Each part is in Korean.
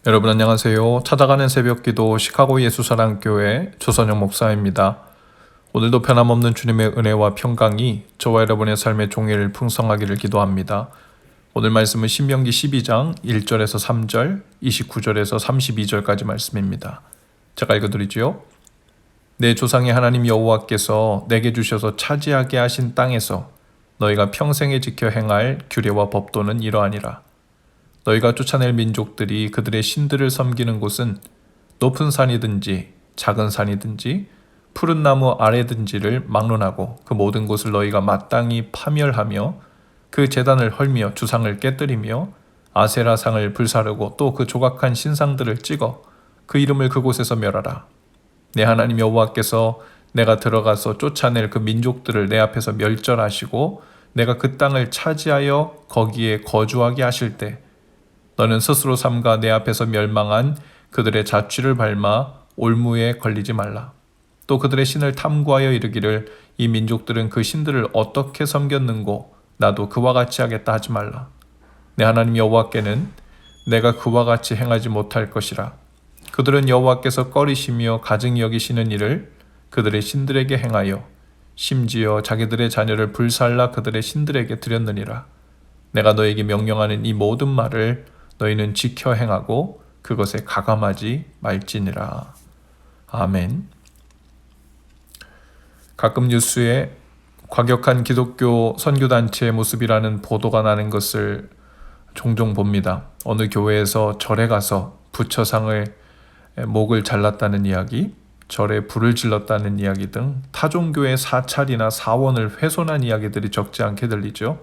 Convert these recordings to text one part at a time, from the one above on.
여러분 안녕하세요. 찾아가는 새벽기도 시카고 예수사랑교회 조선영 목사입니다. 오늘도 변함없는 주님의 은혜와 평강이 저와 여러분의 삶의 종일 풍성하기를 기도합니다. 오늘 말씀은 신명기 12장 1절에서 3절, 29절에서 32절까지 말씀입니다. 제가 읽어드리지요. 내 조상의 하나님 여호와께서 내게 주셔서 차지하게 하신 땅에서 너희가 평생에 지켜 행할 규례와 법도는 이러하니라. 너희가 쫓아낼 민족들이 그들의 신들을 섬기는 곳은 높은 산이든지 작은 산이든지 푸른 나무 아래든지를 막론하고 그 모든 곳을 너희가 마땅히 파멸하며 그 제단을 헐며 주상을 깨뜨리며 아세라상을 불사르고 또 그 조각한 신상들을 찍어 그 이름을 그곳에서 멸하라. 내 하나님 여호와께서 내가 들어가서 쫓아낼 그 민족들을 내 앞에서 멸절하시고 내가 그 땅을 차지하여 거기에 거주하게 하실 때 너는 스스로 삼가 내 앞에서 멸망한 그들의 자취를 밟아 올무에 걸리지 말라. 또 그들의 신을 탐구하여 이르기를 이 민족들은 그 신들을 어떻게 섬겼는고 나도 그와 같이 하겠다 하지 말라. 내 하나님 여호와께는 내가 그와 같이 행하지 못할 것이라. 그들은 여호와께서 꺼리시며 가증히 여기시는 일을 그들의 신들에게 행하여 심지어 자기들의 자녀를 불살라 그들의 신들에게 드렸느니라. 내가 너에게 명령하는 이 모든 말을 너희는 지켜 행하고 그것에 가감하지 말지니라. 아멘. 가끔 뉴스에 과격한 기독교 선교단체의 모습이라는 보도가 나는 것을 종종 봅니다. 어느 교회에서 절에 가서 부처상을 목을 잘랐다는 이야기, 절에 불을 질렀다는 이야기 등 타종교의 사찰이나 사원을 훼손한 이야기들이 적지 않게 들리죠.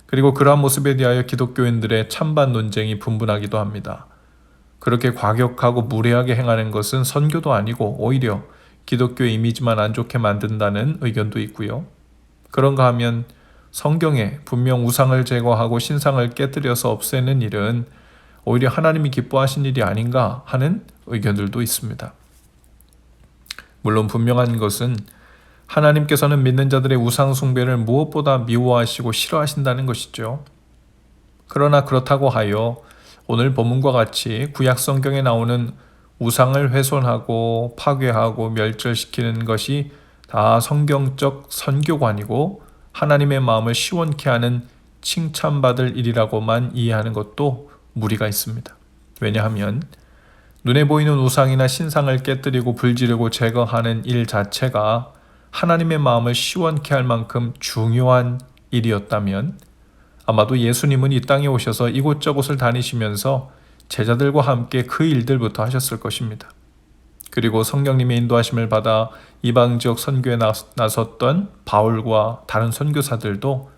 그리고 그러한 모습에 대하여 기독교인들의 찬반 논쟁이 분분하기도 합니다. 그렇게 과격하고 무례하게 행하는 것은 선교도 아니고 오히려 기독교의 이미지만 안 좋게 만든다는 의견도 있고요. 그런가 하면 성경에 분명 우상을 제거하고 신상을 깨뜨려서 없애는 일은 오히려 하나님이 기뻐하신 일이 아닌가 하는 의견들도 있습니다. 물론 분명한 것은 하나님께서는 믿는 자들의 우상 숭배를 무엇보다 미워하시고 싫어하신다는 것이죠. 그러나 그렇다고 하여 오늘 본문과 같이 구약 성경에 나오는 우상을 훼손하고 파괴하고 멸절시키는 것이 다 성경적 선교관이고 하나님의 마음을 시원케 하는 칭찬받을 일이라고만 이해하는 것도 무리가 있습니다. 왜냐하면 눈에 보이는 우상이나 신상을 깨뜨리고 불지르고 제거하는 일 자체가 하나님의 마음을 시원케 할 만큼 중요한 일이었다면 아마도 예수님은 이 땅에 오셔서 이곳저곳을 다니시면서 제자들과 함께 그 일들부터 하셨을 것입니다. 그리고 성령님의 인도하심을 받아 이방 지역 선교에 나섰던 바울과 다른 선교사들도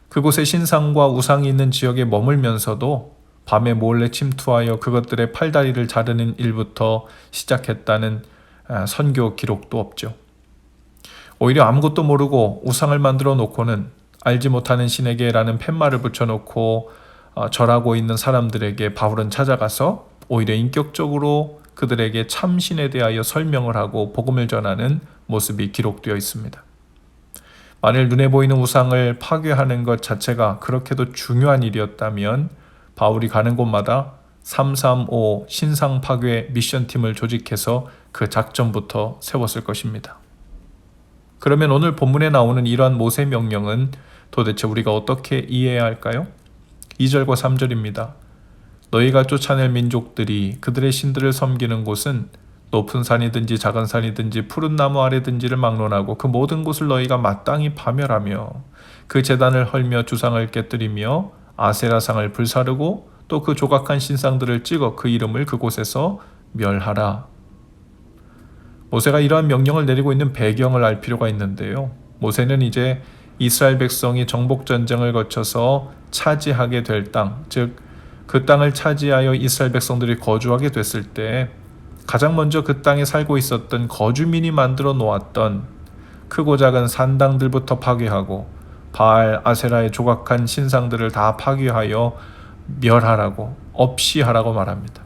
그곳에 신상과 우상이 있는 지역에 머물면서도 밤에 몰래 침투하여 그것들의 팔다리를 자르는 일부터 시작했다는 선교 기록도 없죠. 오히려 아무것도 모르고 우상을 만들어 놓고는 알지 못하는 신에게라는 팻말을 붙여놓고 절하고 있는 사람들에게 바울은 찾아가서 오히려 인격적으로 그들에게 참신에 대하여 설명을 하고 복음을 전하는 모습이 기록되어 있습니다. 만일 눈에 보이는 우상을 파괴하는 것 자체가 그렇게도 중요한 일이었다면 바울이 가는 곳마다 335 신상 파괴 미션팀을 조직해서 그 작전부터 세웠을 것입니다. 그러면 오늘 본문에 나오는 이러한 모세 명령은 도대체 우리가 어떻게 이해해야 할까요? 2절과 3절입니다. 너희가 쫓아낼 민족들이 그들의 신들을 섬기는 곳은 높은 산이든지 작은 산이든지 푸른 나무 아래든지를 막론하고 그 모든 곳을 너희가 마땅히 파멸하며 그 제단을 헐며 주상을 깨뜨리며 아세라상을 불사르고 또 그 조각한 신상들을 찍어 그 이름을 그곳에서 멸하라. 모세가 이러한 명령을 내리고 있는 배경을 알 필요가 있는데요. 모세는 이제 이스라엘 백성이 정복전쟁을 거쳐서 차지하게 될 땅, 즉 그 땅을 차지하여 이스라엘 백성들이 거주하게 됐을 때 가장 먼저 그 땅에 살고 있었던 거주민이 만들어 놓았던 크고 작은 산당들부터 파괴하고 바알, 아세라의 조각한 신상들을 다 파괴하여 멸하라고, 없이 하라고 말합니다.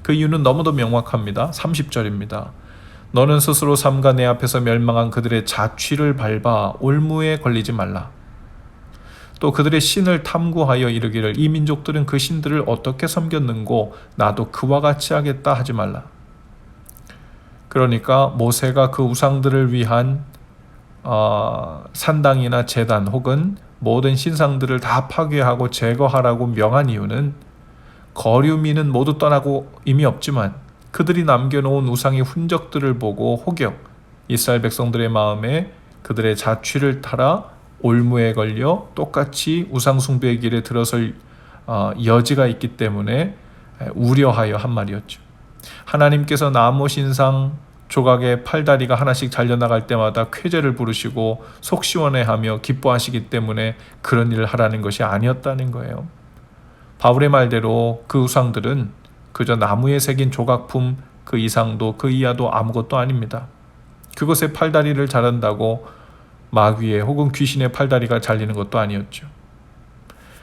그 이유는 너무도 명확합니다. 30절입니다. 너는 스스로 삼가 내 앞에서 멸망한 그들의 자취를 밟아 올무에 걸리지 말라. 또 그들의 신을 탐구하여 이르기를 이 민족들은 그 신들을 어떻게 섬겼는고 나도 그와 같이 하겠다 하지 말라. 그러니까 모세가 그 우상들을 위한 산당이나 제단 혹은 모든 신상들을 다 파괴하고 제거하라고 명한 이유는 거류민은 모두 떠나고 의미 없지만 그들이 남겨놓은 우상의 흔적들을 보고 혹여 이스라엘 백성들의 마음에 그들의 자취를 따라 올무에 걸려 똑같이 우상 숭배의 길에 들어설 여지가 있기 때문에 우려하여 한 말이었죠. 하나님께서 나무 신상 조각의 팔다리가 하나씩 잘려나갈 때마다 쾌제를 부르시고 속 시원해하며 기뻐하시기 때문에 그런 일을 하라는 것이 아니었다는 거예요. 바울의 말대로 그 우상들은 그저 나무에 새긴 조각품 그 이상도 그 이하도 아무것도 아닙니다. 그것의 팔다리를 자른다고 마귀의 혹은 귀신의 팔다리가 잘리는 것도 아니었죠.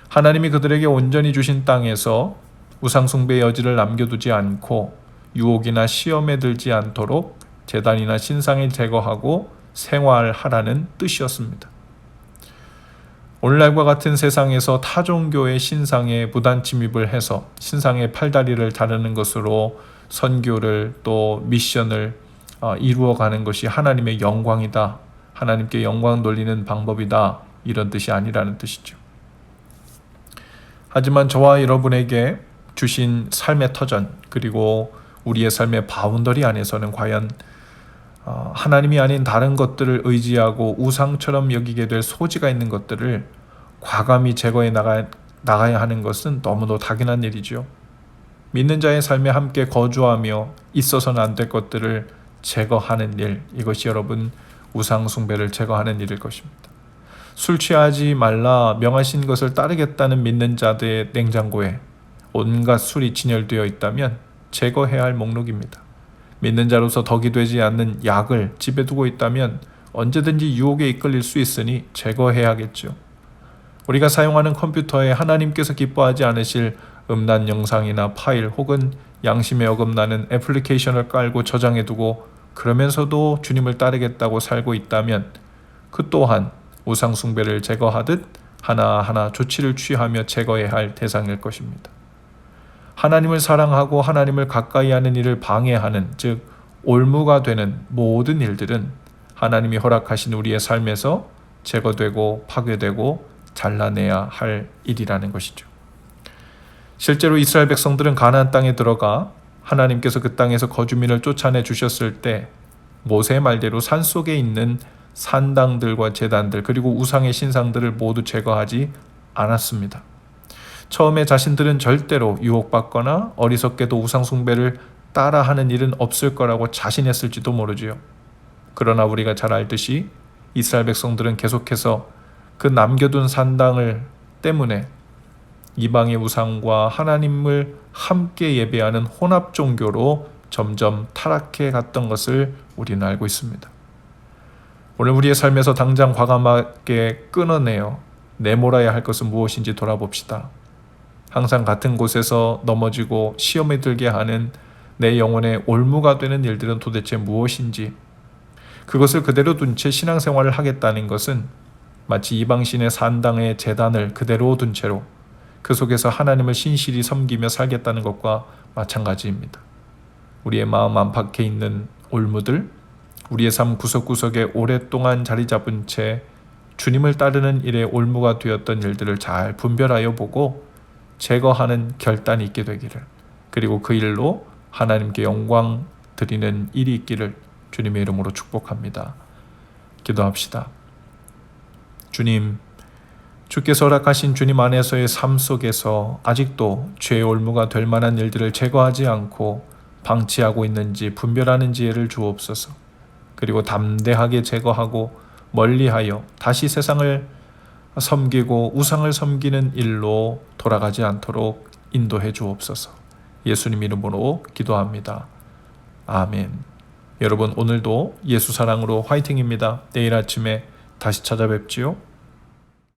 하나님이 그들에게 온전히 주신 땅에서 우상 숭배의 여지를 남겨두지 않고 유혹이나 시험에 들지 않도록 제단이나 신상을 제거하고 생활하라는 뜻이었습니다. 오늘날과 같은 세상에서 타종교의 신상에 무단 침입을 해서 신상의 팔다리를 자르는 것으로 선교를 또 미션을 이루어가는 것이 하나님의 영광이다. 하나님께 영광 돌리는 방법이다. 이런 뜻이 아니라는 뜻이죠. 하지만 저와 여러분에게 주신 삶의 터전 그리고 우리의 삶의 바운더리 안에서는 과연 하나님이 아닌 다른 것들을 의지하고 우상처럼 여기게 될 소지가 있는 것들을 과감히 제거해 나가야 하는 것은 너무도 당연한 일이죠. 믿는 자의 삶에 함께 거주하며 있어서는 안 될 것들을 제거하는 일, 이것이 여러분 우상 숭배를 제거하는 일일 것입니다. 술 취하지 말라 명하신 것을 따르겠다는 믿는 자들의 냉장고에 온갖 술이 진열되어 있다면 제거해야 할 목록입니다. 믿는 자로서 덕이 되지 않는 약을 집에 두고 있다면 언제든지 유혹에 이끌릴 수 있으니 제거해야겠죠. 우리가 사용하는 컴퓨터에 하나님께서 기뻐하지 않으실 음란 영상이나 파일 혹은 양심에 어긋나는 애플리케이션을 깔고 저장해두고 그러면서도 주님을 따르겠다고 살고 있다면 그 또한 우상 숭배를 제거하듯 하나하나 조치를 취하며 제거해야 할 대상일 것입니다. 하나님을 사랑하고 하나님을 가까이 하는 일을 방해하는 즉 올무가 되는 모든 일들은 하나님이 허락하신 우리의 삶에서 제거되고 파괴되고 잘라내야 할 일이라는 것이죠. 실제로 이스라엘 백성들은 가나안 땅에 들어가 하나님께서 그 땅에서 거주민을 쫓아내 주셨을 때 모세의 말대로 산속에 있는 산당들과 제단들 그리고 우상의 신상들을 모두 제거하지 않았습니다. 처음에 자신들은 절대로 유혹받거나 어리석게도 우상 숭배를 따라하는 일은 없을 거라고 자신했을지도 모르지요. 그러나 우리가 잘 알듯이 이스라엘 백성들은 계속해서 그 남겨둔 산당을 때문에 이방의 우상과 하나님을 함께 예배하는 혼합 종교로 점점 타락해 갔던 것을 우리는 알고 있습니다. 오늘 우리의 삶에서 당장 과감하게 끊어내어 내몰아야 할 것은 무엇인지 돌아봅시다. 항상 같은 곳에서 넘어지고 시험에 들게 하는 내 영혼의 올무가 되는 일들은 도대체 무엇인지, 그것을 그대로 둔 채 신앙생활을 하겠다는 것은 마치 이방신의 산당의 제단을 그대로 둔 채로 그 속에서 하나님을 신실히 섬기며 살겠다는 것과 마찬가지입니다. 우리의 마음 안팎에 있는 올무들, 우리의 삶 구석구석에 오랫동안 자리 잡은 채 주님을 따르는 일에 올무가 되었던 일들을 잘 분별하여 보고 제거하는 결단이 있게 되기를, 그리고 그 일로 하나님께 영광 드리는 일이 있기를 주님의 이름으로 축복합니다. 기도합시다. 주님, 주께서 허락하신 주님 안에서의 삶 속에서 아직도 죄의 올무가 될 만한 일들을 제거하지 않고 방치하고 있는지 분별하는 지혜를 주옵소서. 그리고 담대하게 제거하고 멀리하여 다시 세상을 섬기고 우상을 섬기는 일로 돌아가지 않도록 인도해 주옵소서. 예수님 이름으로 기도합니다. 아멘. 여러분, 오늘도 예수 사랑으로 화이팅입니다. 내일 아침에 다시 찾아뵙지요.